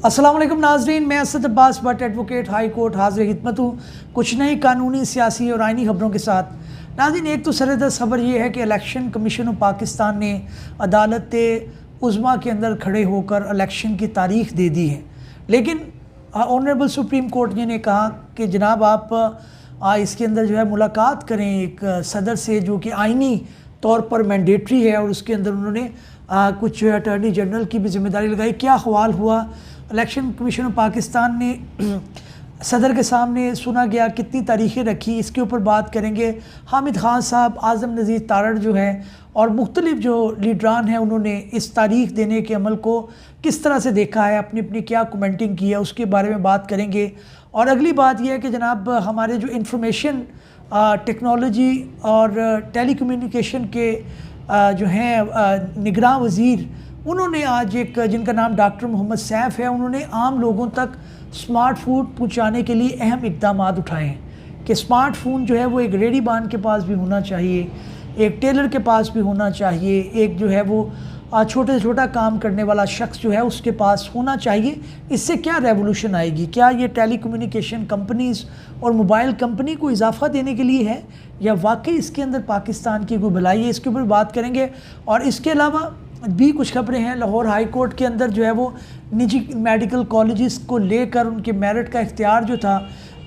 अस्सलाम वालेकुम नाजरीन, मैं Asad Abbas Bhatt advocate high court हाजिर खिदमत हूँ कुछ नई कानूनी, सियासी और आइनी खबरों के साथ। नाजरीन, एक तो सरदस्त खबर ये है कि इलेक्शन कमीशन ऑफ पाकिस्तान ने अदालत उज़्मा के अंदर खड़े होकर इलेक्शन की तारीख दे दी है, लेकिन ऑनरेबल सुप्रीम कोर्ट ने कहा कि जनाब आप इसके अंदर जो है मुलाकात करें एक सदर से जो कि आइनी तौर पर मैंडेटरी है, और उसके अंदर उन्होंने कुछ अटॉर्नी जनरल की भी जिम्मेदारी लगाई। क्या अहवाल हुआ, इलेक्शन कमीशन ऑफ पाकिस्तान ने सदर के सामने सुना गया, कितनी तारीखें रखी, इसके ऊपर बात करेंगे। हामिद खान साहब, आज़म नज़ीर तारड़ जो है और मुख्तलिफ जो लीडरान हैं, उन्होंने इस तारीख देने के अमल को किस तरह से देखा है, अपनी अपनी क्या कमेंटिंग की है, उसके बारे में बात करेंगे। और अगली बात यह है कि जनाब हमारे जो इंफॉर्मेशन टेक्नोलॉजी और टेलीकम्युनिकेशन के जो हैं निगरान वज़ीर, उन्होंने आज एक जिनका नाम डॉक्टर मोहम्मद सैफ है, उन्होंने आम लोगों तक स्मार्टफोन पहुंचाने के लिए अहम इक़दाम उठाए हैं कि स्मार्टफोन जो है वो एक रेडीबान के पास भी होना चाहिए, एक टेलर के पास भी होना चाहिए, एक जो है वो छोटे से छोटा काम करने वाला शख्स जो है उसके पास होना चाहिए। इससे क्या रेवोल्यूशन आएगी? क्या ये टेलीकम्युनिकेशन कंपनीज़ और मोबाइल कंपनी को इजाफा देने के लिए है, या वाकई इसके अंदर पाकिस्तान की कोई भलाई है? इसके ऊपर बात करेंगे। और इसके अलावा भी कुछ खबरें हैं। लाहौर हाई कोर्ट के अंदर जो है वो निजी मेडिकल कॉलेजेस को लेकर उनके मेरिट का इख्तियार जो था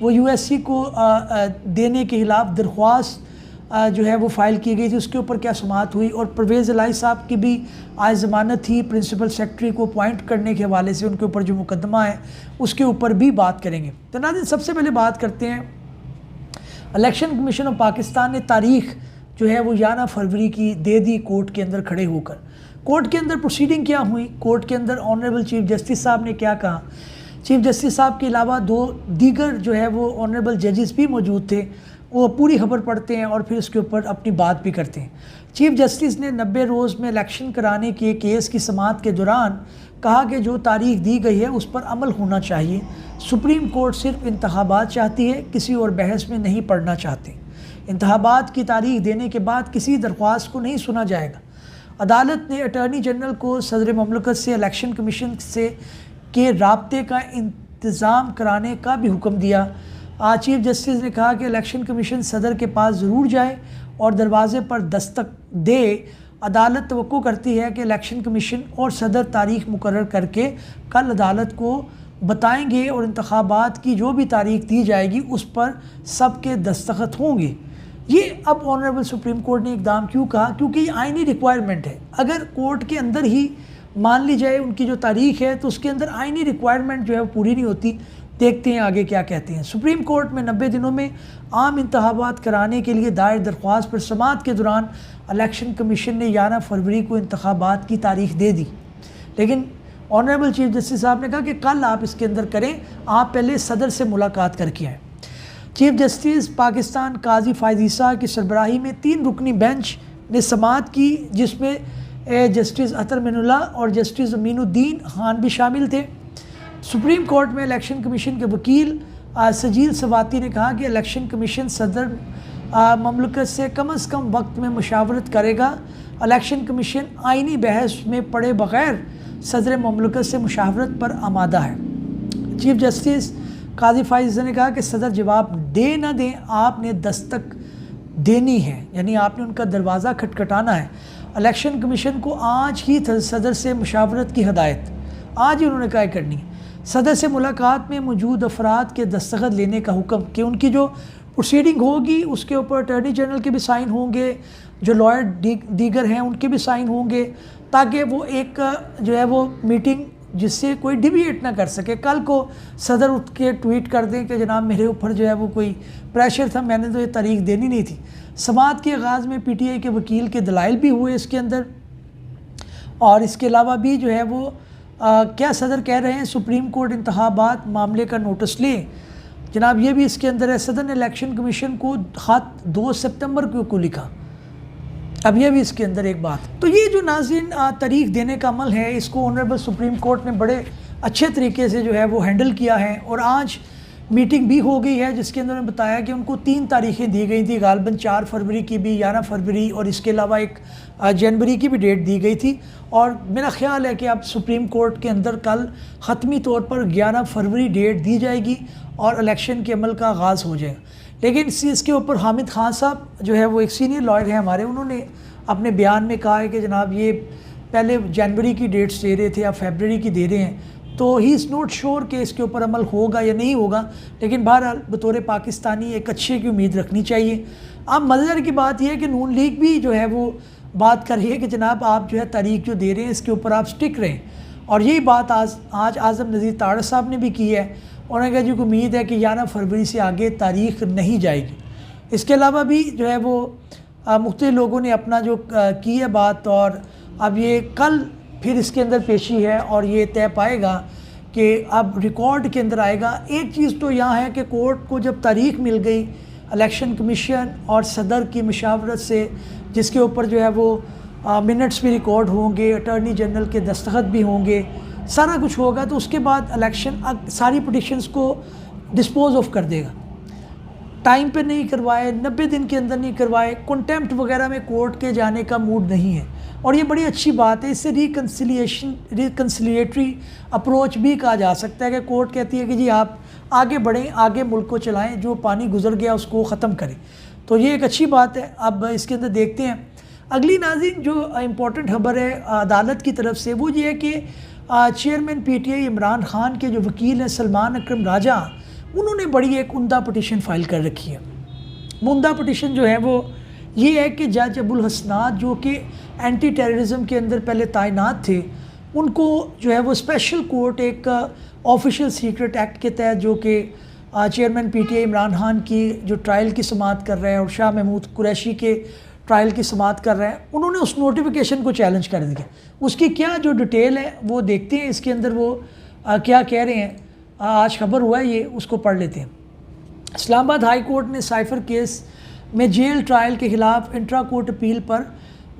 वो यूएससी को देने के खिलाफ दरख्वास्त जो है वो फ़ाइल की गई थी, उसके ऊपर क्या समाअत हुई। और परवेज़ इलाही साहब की भी आज ज़मानत थी प्रिंसिपल सेक्रेटरी को अपॉइंट करने के हवाले से, उनके ऊपर जो मुकदमा है उसके ऊपर भी बात करेंगे। तो नाज़रीन, सबसे पहले बात करते हैं, इलेक्शन कमीशन ऑफ पाकिस्तान ने तारीख जो है वो 11 फरवरी की दे दी कोर्ट के अंदर खड़े होकर। कोर्ट के अंदर प्रोसीडिंग क्या हुई, कोर्ट के अंदर ऑनरेबल चीफ जस्टिस साहब ने क्या कहा। चीफ जस्टिस साहब के अलावा दो दीगर जो है वो ऑनरेबल जजेस भी मौजूद थे, वो पूरी खबर पढ़ते हैं और फिर उसके ऊपर अपनी बात भी करते हैं। चीफ जस्टिस ने 90 रोज़ में इलेक्शन कराने के केस की समाअत के दौरान कहा कि जो तारीख दी गई है उस पर अमल होना चाहिए। सुप्रीम कोर्ट सिर्फ इंतखाबात चाहती है, किसी और बहस में नहीं पढ़ना चाहते। इंतखाबात की तारीख देने के बाद किसी दरख्वास्त को नहीं सुना जाएगा। अदालत ने अटॉर्नी जनरल को सदर ममलकत से इलेक्शन कमीशन से के राब्ते का इंतज़ाम कराने का भी हुक्म दिया। चीफ जस्टिस ने कहा कि इलेक्शन कमीशन सदर के पास ज़रूर जाए और दरवाज़े पर दस्तक दे। अदालत तवक्को करती है कि इलेक्शन कमीशन और सदर तारीख मुकर्रर करके कल अदालत को बताएंगे और इंतखाबात की जो भी तारीख दी जाएगी उस पर सबके दस्तखत होंगे। ये अब ऑनरेबल सुप्रीम कोर्ट ने इक़दाम क्यों कहा? क्योंकि ये आइनी रिक्वायरमेंट है। अगर कोर्ट के अंदर ही मान ली जाए उनकी जो तारीख है तो उसके अंदर आइनी रिक्वायरमेंट जो है वो पूरी नहीं होती। देखते हैं आगे क्या कहते हैं। सुप्रीम कोर्ट में 90 दिनों में आम इंतखाबात कराने के लिए दायर दरख्वास्त पर समाअत के दौरान इलेक्शन कमीशन ने 11 फरवरी को इंतखाबात की तारीख दे दी, लेकिन ऑनरेबल चीफ जस्टिस साहब ने कहा कि कल आप इसके अंदर करें, आप पहले सदर से मुलाकात करके आएँ। चीफ जस्टिस पाकिस्तान काजी फायजीसा की सरबराही में 3 रुकनी बेंच ने समाअत की, जिसमें जस्टिस अतर मिनुल्लाह और जस्टिस अमीनुद्दीन खान भी शामिल थे। सुप्रीम कोर्ट में इलेक्शन कमीशन के वकील सजील सवाती ने कहा कि इलेक्शन कमीशन सदर ममलकत से कम वक्त में मुशावरत करेगा। इलेक्शन कमीशन आइनी बहस में पड़े बग़ैर सदर ममलकत से मुशावरत पर आमादा है। चीफ जस्टिस काजी फायज़ ने कहा कि सदर जवाब दे ना दें, आपने दस्तक देनी है, यानी आपने उनका दरवाज़ा खटखटाना है। इलेक्शन कमीशन को आज ही सदर से मुशावरत की हदायत आज ही उन्होंने क्या करनी है। सदर से मुलाकात में मौजूद अफराद के दस्तखत लेने का हुक्म कि उनकी जो प्रोसीडिंग होगी उसके ऊपर अटॉर्नी जनरल के भी साइन होंगे, जो लॉयर दीगर हैं उनके भी साइन होंगे, ताकि वो एक जो है वो मीटिंग जिससे कोई डिविएट ना कर सके। कल को सदर उठ के ट्वीट कर दें कि जनाब मेरे ऊपर जो है वो कोई प्रेशर था, मैंने तो ये तारीख देनी नहीं थी। समाअत के आगाज़ में पीटीआई के वकील के दलाइल भी हुए इसके अंदर, और इसके अलावा भी जो है वो क्या सदर कह रहे हैं सुप्रीम कोर्ट इंतखाबात मामले का नोटिस ले, जनाब ये भी इसके अंदर है। सदर ने इलेक्शन कमीशन को ख़त 2 सितंबर को लिखा। अब यह भी इसके अंदर एक बात। तो ये जो नाज़रीन तारीख देने का अमल है, इसको ऑनरेबल सुप्रीम कोर्ट ने बड़े अच्छे तरीके से जो है वो हैंडल किया है। और आज मीटिंग भी हो गई है जिसके अंदर उन्होंने बताया कि उनको 3 तारीखें दी गई थी, गालबन 4 फरवरी की भी, 11 फरवरी और इसके अलावा एक जनवरी की भी डेट दी गई थी। और मेरा ख्याल है कि अब सुप्रीम कोर्ट के अंदर कल ख़त्मी तौर पर 11 फरवरी डेट दी जाएगी और इलेक्शन के अमल का आगाज़ हो जाएगा। लेकिन इसके ऊपर हामिद खान साहब जो है वो एक सीनियर लॉयर हैं हमारे, उन्होंने अपने बयान में कहा है कि जनाब ये पहले जनवरी की डेट्स दे रहे थे, अब फरवरी की दे रहे हैं, तो ही इज़ नॉट श्योर कि इसके ऊपर अमल होगा या नहीं होगा। लेकिन बहरहाल बतौर पाकिस्तानी एक अच्छे की उम्मीद रखनी चाहिए। अब मज़ेदार की बात यह है कि नून लीग भी जो है वो बात कर रही है कि जनाब आप जो है तारीख जो दे रहे हैं इसके ऊपर आप स्टिक रहें। और यही बात आज आज़म नज़ीर तारड़ साहब ने भी की है। उन्होंने कहा जी को उम्मीद है कि 11 फरवरी से आगे तारीख नहीं जाएगी। इसके अलावा भी जो है वो मुख्तलिफ लोगों ने अपना जो की है बात, और अब ये कल फिर इसके अंदर पेशी है और ये तय पाएगा कि अब रिकॉर्ड के अंदर आएगा। एक चीज़ तो यहाँ है कि कोर्ट को जब तारीख मिल गई इलेक्शन कमीशन और सदर की मशावरत से, जिसके ऊपर जो है वो मिनट्स भी रिकॉर्ड होंगे, अटॉर्नी जनरल के दस्तखत भी होंगे, सारा कुछ होगा, तो उसके बाद इलेक्शन सारी पिटिशन्स को डिस्पोज ऑफ कर देगा। टाइम पे नहीं करवाए, 90 दिन के अंदर नहीं करवाए, कंटेम्प्ट वगैरह में कोर्ट के जाने का मूड नहीं है। और ये बड़ी अच्छी बात है, इससे रिकन्सिलिएटरी अप्रोच भी कहा जा सकता है कि कोर्ट कहती है कि जी आप आगे बढ़ें, आगे मुल्क को चलाएं, जो पानी गुजर गया उसको ख़त्म करें। तो ये एक अच्छी बात है। अब इसके अंदर देखते हैं अगली नाज़रीन जो इम्पोर्टेंट खबर है अदालत की तरफ से, वो ये है कि चेयरमैन PTI इमरान खान के जो वकील हैं सलमान अकरम राजा, उन्होंने बड़ी एक उम्दा पटिशन फ़ाइल कर रखी है। उम्दा पटिशन जो है वो ये है कि जज अबुल हसनात जो कि एंटी टेररिज्म के अंदर पहले तैनात थे, उनको जो है वो स्पेशल कोर्ट एक ऑफिशियल सीक्रेट एक्ट के तहत, जो कि चेयरमैन PTI इमरान खान की जो ट्रायल की समाअत कर रहे हैं और शाह महमूद कुरैशी के ट्रायल की समाअत कर रहे हैं, उन्होंने उस नोटिफिकेशन को चैलेंज कर दिया। उसकी क्या जो डिटेल है वो देखते हैं इसके अंदर वो क्या कह रहे हैं। आज खबर हुआ है ये, उसको पढ़ लेते हैं। इस्लामाबाद हाई कोर्ट ने साइफर केस में जेल ट्रायल के ख़िलाफ़ इंट्रा कोर्ट अपील पर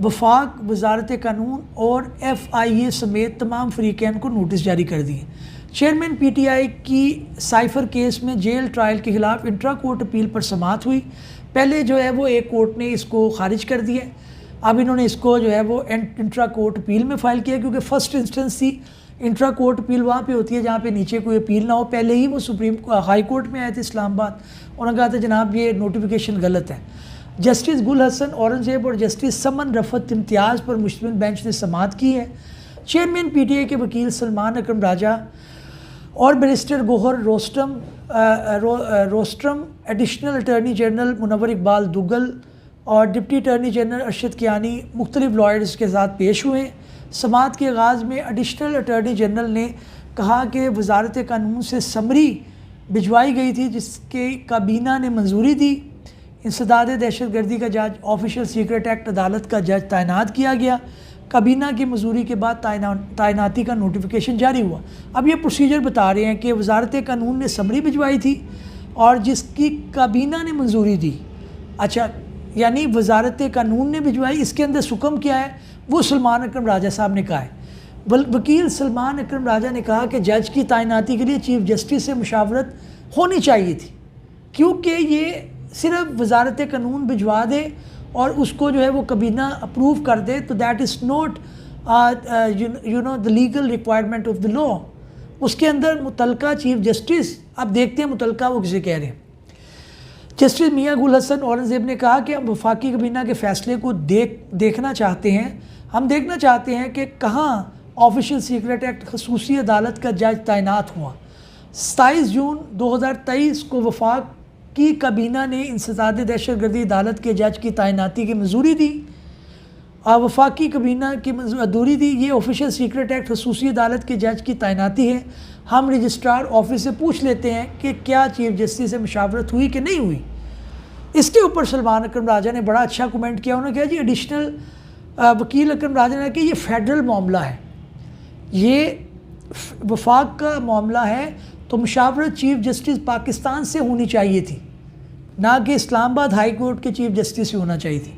वफाक, वजारत कानून और FIA समेत तमाम फरीक़ैन को नोटिस जारी कर दिए। चेयरमैन PTI की साइफर केस में जेल ट्रायल के ख़िलाफ़ इंट्रा कोर्ट अपील पर समाअत हुई। पहले जो है वो एक कोर्ट ने इसको खारिज कर दिया, अब इन्होंने इसको जो है वो इंट्रा कोर्ट अपील में फ़ाइल किया, क्योंकि फ़र्स्ट इंस्टेंस थी। इंट्रा कोर्ट अपील वहाँ पे होती है जहाँ पे नीचे कोई अपील ना हो। पहले ही वो सुप्रीम हाई कोर्ट में आए थे इस्लामाबाद, उन्होंने कहा था जनाब ये नोटिफिकेशन गलत है। जस्टिस गुल हसन औरंगज़ेब और जस्टिस समन रफ़त इम्तियाज़ पर मुश्तमिल बेंच ने समाअत की है। चेयरमैन PTI के वकील सलमान अकरम राजा और barrister Gohar rostrum, additional attorney general Munawwar Iqbal Dugal और deputy attorney general Arshad Kiani मुख्तलिफ लॉयर्स के साथ पेश हुए। समाअत के आगाज़ में एडिशनल अटॉर्नी जनरल ने कहा कि वजारत कानून से समरी भिजवाई गई थी जिसके काबीना ने मंजूरी दी। इंसदाद दहशतगर्दी का जज, ऑफिशियल सीक्रेट एक्ट अदालत का जज तैनात किया गया। काबीना की मंजूरी के बाद तैनाती का नोटिफिकेशन जारी हुआ। अब ये प्रोसीजर बता रहे हैं कि वजारत कानून ने समरी भिजवाई थी और जिसकी काबीना ने मंजूरी दी। अच्छा, यानी वजारत कानून ने भिजवाई, इसके अंदर सुकम क्या है वो सलमान अकरम राजा साहब ने कहा है। वकील सलमान अकरम राजा ने कहा कि जज की तैनाती के लिए चीफ जस्टिस से मुशावरत होनी चाहिए थी, क्योंकि ये सिर्फ वजारत कानून भिजवा दे और उसको जो है वो काबीना अप्रूव कर दे, तो that is not you know the legal requirement of the law. उसके अंदर मुतलका चीफ जस्टिस, अब देखते हैं मुतलका वो किसे कह रहे हैं। जस्टिस मियाँ गुल हसन औरंगज़ेब ने कहा कि हम वफाकी काबीना के फ़ैसले को देखना चाहते हैं। हम देखना चाहते हैं कि कहाँ ऑफिशियल सीक्रेट एक्ट खसूसी अदालत का जज तैनात हुआ। 27 जून 2023 को वफाक की काबीना ने इंसदाद दहशतगर्दी अदालत के जज की तैनाती की मंजूरी दी। वफाकी काबीना की मंजूरी दी। ये ऑफिशियल सीक्रेट एक्ट खसूसी अदालत के जज की तैनाती है। हम रजिस्ट्रार ऑफिस से पूछ लेते हैं कि क्या चीफ जस्टिस से मुशावरत हुई कि नहीं हुई। इसके ऊपर सलमान अकरम राजा ने बड़ा अच्छा कमेंट किया। उन्होंने कहा जी एडिशनल वकील अकरम राजा ने कहा कि ये फेडरल मामला है, ये वफाक का मामला है, तो मुशावरत चीफ जस्टिस पाकिस्तान से होनी चाहिए थी, ना कि इस्लामाबाद हाई कोर्ट के चीफ जस्टिस से होना चाहिए थी।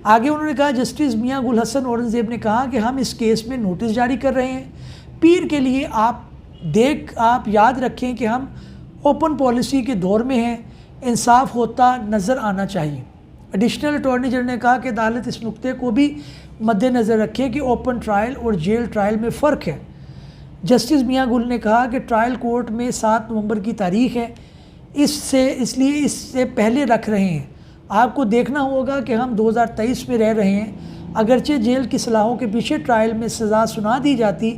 आगे उन्होंने कहा जस्टिस मियाँ गुल हसन औरंगज़ेब ने कहा कि हम इस केस में नोटिस जारी कर रहे हैं। पीर के लिए आप याद रखें कि हम ओपन पॉलिसी के दौर में है, इंसाफ होता नज़र आना चाहिए। एडिशनल अटॉर्नी जनरल ने कहा कि अदालत इस नुक्ते को भी मद्देनज़र रखे कि ओपन ट्रायल और जेल ट्रायल में फ़र्क है। जस्टिस मियां गुल ने कहा कि ट्रायल कोर्ट में 7 नवंबर की तारीख है, इसलिए इससे पहले रख रहे हैं। आपको देखना होगा कि हम 2023 में रह रहे हैं। अगरचे जेल की सलाहों के पीछे ट्रायल में सज़ा सुना दी जाती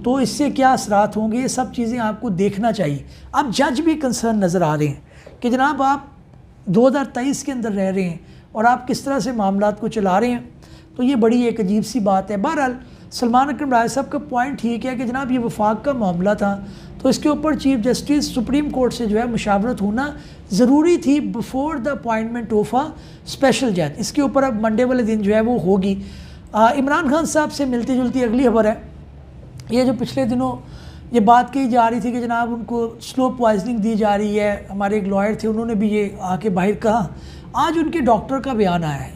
तो इससे क्या असरात होंगे, ये सब चीज़ें आपको देखना चाहिए। अब जज भी कंसर्न नज़र आ रहे हैं कि जनाब आप 2023 के अंदर रह रहे हैं और आप किस तरह से मामलात को चला रहे हैं, तो ये बड़ी एक अजीब सी बात है। बहरहाल सलमान अकरम राय साहब का पॉइंट ठीक है कि जनाब ये वफाक का मामला था, तो इसके ऊपर चीफ जस्टिस सुप्रीम कोर्ट से जो है मुशावरत होना ज़रूरी थी before the appointment of a special जज। इसके ऊपर अब मंडे वाले दिन जो है वो होगी। इमरान खान साहब से मिलती जुलती अगली खबर है, ये जो पिछले दिनों ये बात कही जा रही थी कि जनाब उनको स्लो पॉइजनिंग दी जा रही है। हमारे एक लॉयर थे, उन्होंने भी ये आके बाहर कहा। आज उनके डॉक्टर का बयान आया है।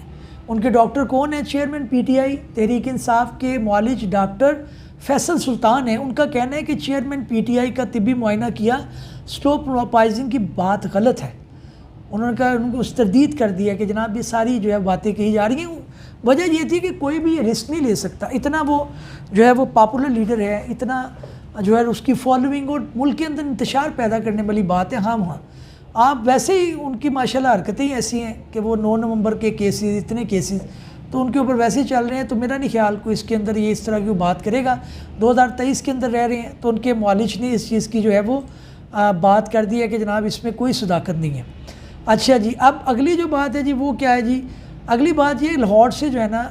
उनके डॉक्टर कौन है? चेयरमैन पीटीआई तहरीक इंसाफ के मुआलिज डॉक्टर फैसल सुल्तान है। उनका कहना है कि चेयरमैन पीटीआई का तिब्बी मुआयना किया, स्लो पॉइजनिंग की बात गलत है। उन्होंने कहा, उनको तरदीद कर दिया कि जनाब ये सारी जो है बातें कही जा रही हैं। वजह ये थी कि कोई भी ये रिस्क नहीं ले सकता, इतना वो जो है वो पॉपुलर लीडर है, इतना जो है उसकी फॉलोइंग और मुल्क के अंदर इंतशार पैदा करने वाली बात है। हाँ आप वैसे ही उनकी माशाल्लाह हरकतें ही ऐसी हैं कि वो 9 नवंबर के केसेस, इतने केसेस तो उनके ऊपर वैसे ही चल रहे हैं। तो मेरा नहीं ख्याल कोई इसके अंदर ये इस तरह की बात करेगा। 2023 के अंदर रह रहे हैं, तो उनके मुआलिज ने इस चीज़ की जो है वो बात कर दी है कि जनाब इसमें कोई सदाकत नहीं है। अच्छा जी, अब अगली जो बात है जी वो क्या है जी? अगली बात ये लाहौर से जो है ना,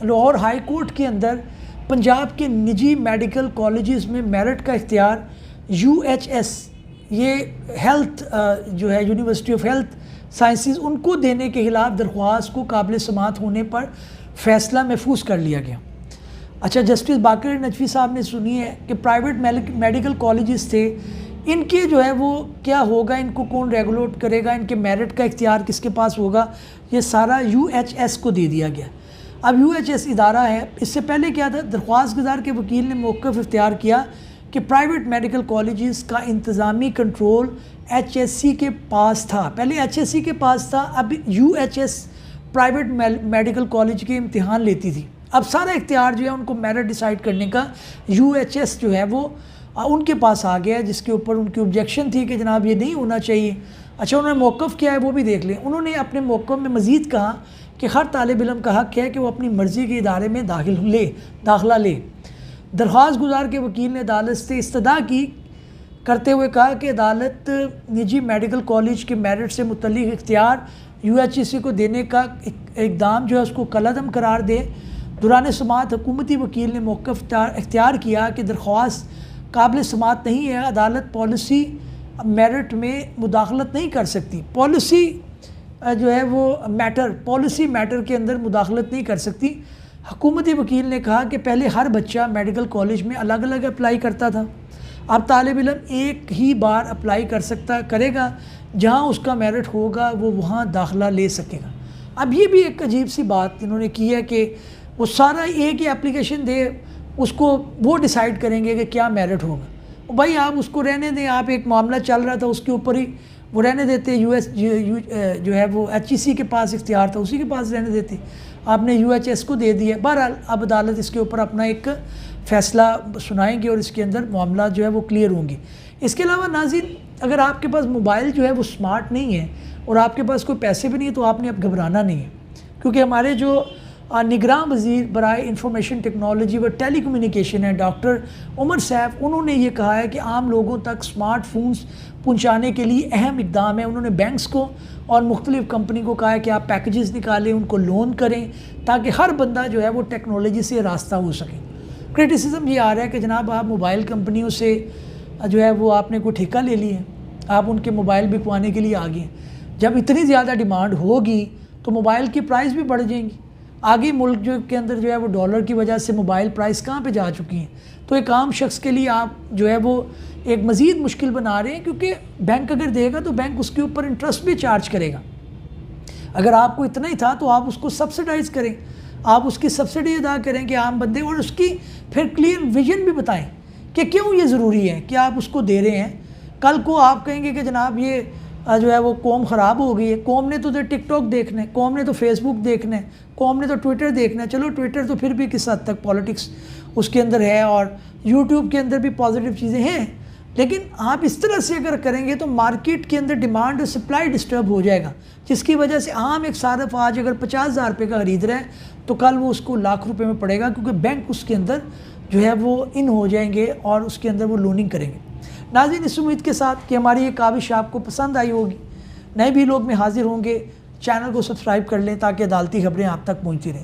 लाहौर हाई कोर्ट के अंदर पंजाब के निजी मेडिकल कॉलेजेस में मेरिट का इख्तियार UHS, ये हेल्थ जो है यूनिवर्सिटी ऑफ हेल्थ साइंसेस, उनको देने के खिलाफ दरख्वास्त को काबिल समात होने पर फ़ैसला महफूज कर लिया गया। अच्छा, जस्टिस बाकर नजफी साहब ने सुनी है कि प्राइवेट मेडिकल कॉलेजेस थे, इनके जो है वो क्या होगा, इनको कौन रेगुलेट करेगा, इनके मेरिट का इख्तियार किसके पास होगा, ये सारा UHS को दे दिया गया। अब UHS इदारा है। इससे पहले क्या था, दरख्वास्त गुजार के वकील ने मौक़िफ़ इख्तियार किया कि प्राइवेट मेडिकल कॉलेजेस का इंतज़ामी कंट्रोल HSC के पास था। पहले HSC के पास था, अब UHS प्राइवेट मेडिकल कॉलेज के इम्तिहान लेती थी। अब सारा इख्तियार जो है उनको मेरिट डिसाइड करने का UHS जो है वो उनके पास आ गया, जिसके ऊपर उनकी ऑब्जेक्शन थी कि जनाब ये नहीं होना चाहिए। अच्छा, उन्होंने मौक़िफ़ क्या है वो भी देख लें। उन्होंने अपने मौक़िफ़ में मज़ीद कहा कि हर तालिब इल्म का हक़ है कि वो अपनी मर्ज़ी के इदारे में दाखिला ले। दरख्वास्त गुजार के वकील ने अदालत से इस्तदा की करते हुए कहा कि अदालत निजी मेडिकल कॉलेज के मेरिट से मुतल्लिक़ इख्तियार UHS को देने का इक़दाम जो है उसको कलअदम करार दे। दौरान समाअत हुकूमती वकील ने मौक़िफ़ इख्तियार किया कि दरख्वास्त काबिल समाअत नहीं है, अदालत पॉलिसी मेरिट में मुदाखलत नहीं कर सकती। पॉलिसी जो है वो पॉलिसी मैटर के अंदर मुदाखलत नहीं कर सकती। हुकूमती वकील ने कहा कि पहले हर बच्चा मेडिकल कॉलेज में अलग अलग अप्लाई करता था, अब तालिब इल्म एक ही बार अप्लाई करेगा, जहां उसका मेरिट होगा वो वहां दाखिला ले सकेगा। अब ये भी एक अजीब सी बात इन्होंने की है कि वो सारा एक ही एप्लीकेशन दे, उसको वो डिसाइड करेंगे कि क्या मेरिट होगा। भाई आप उसको रहने दें, आप एक मामला चल रहा था उसके ऊपर ही वो रहने देते। जो है वो HEC के पास इख्तियार था, उसी के पास रहने देते, आपने UHS को दे दिया। बहरहाल अब अदालत इसके ऊपर अपना एक फ़ैसला सुनाएंगे और इसके अंदर मामला जो है वो क्लियर होंगे। इसके अलावा नाज़रीन, अगर आपके पास मोबाइल जो है वो स्मार्ट नहीं है और आपके पास कोई पैसे भी नहीं है तो आपने अब घबराना नहीं है, क्योंकि हमारे जो निगरान वज़ीर बराए इंफॉर्मेशन टेक्नोलॉजी व टेलीकम्युनिकेशन है डॉक्टर उमर सैफ, उन्होंने ये कहा है कि आम लोगों तक स्मार्टफोन्स पहुंचाने के लिए अहम इक़दाम है। उन्होंने बैंक्स को और मुख्तलिफ़ कंपनी को कहा है कि आप पैकेजेस निकालें, उनको लोन करें, ताकि हर बंदा जो है वो टेक्नोलॉजी से रास्ता हो सके। क्रिटिसिज्म ये आ रहा है कि जनाब आप मोबाइल कंपनियों से जो है वो आपने कोई ठेका ले लिया, आप उनके मोबाइल बिकवाने के लिए आ गए। जब इतनी ज़्यादा डिमांड होगी तो मोबाइल की प्राइस भी बढ़ जाएंगी। आगे मुल्क के अंदर जो है वो डॉलर की वजह से मोबाइल प्राइस कहाँ पे जा चुकी हैं, तो एक आम शख्स के लिए आप जो है वो एक मज़ीद मुश्किल बना रहे हैं, क्योंकि बैंक अगर देगा तो बैंक उसके ऊपर इंटरेस्ट भी चार्ज करेगा। अगर आपको इतना ही था तो आप उसको सब्सिडाइज़ करें, आप उसकी सब्सिडी अदा करें कि आम बंदे, और उसकी फिर क्लियर विजन भी बताएं कि क्यों ये ज़रूरी है कि आप उसको दे रहे हैं। कल को आप कहेंगे कि जनाब ये जो है वो कौम ख़राब हो गई है, कौम ने तो टिकटॉक देखना है, कौम ने तो फेसबुक देखना है, कौम ने तो ट्विटर देखना है। चलो ट्विटर तो फिर भी किस हद तक पॉलिटिक्स उसके अंदर है और यूट्यूब के अंदर भी पॉजिटिव चीज़ें हैं, लेकिन आप इस तरह से अगर करेंगे तो मार्केट के अंदर डिमांड और सप्लाई डिस्टर्ब हो जाएगा, जिसकी वजह से आम एक सार्फ आज अगर 50,000 रुपये का ख़रीद रहा है तो कल वो उसको लाख रुपए में पड़ेगा, क्योंकि बैंक उसके अंदर जो है वो इन हो जाएंगे और उसके अंदर वो लोनिंग करेंगे। नाज़रीन, इस उम्मीद के साथ कि हमारी ये काविश आपको पसंद आई होगी, नए भी लोग में हाजिर होंगे, चैनल को सब्सक्राइब कर लें ताकि अदालती खबरें आप तक पहुँचती रहें।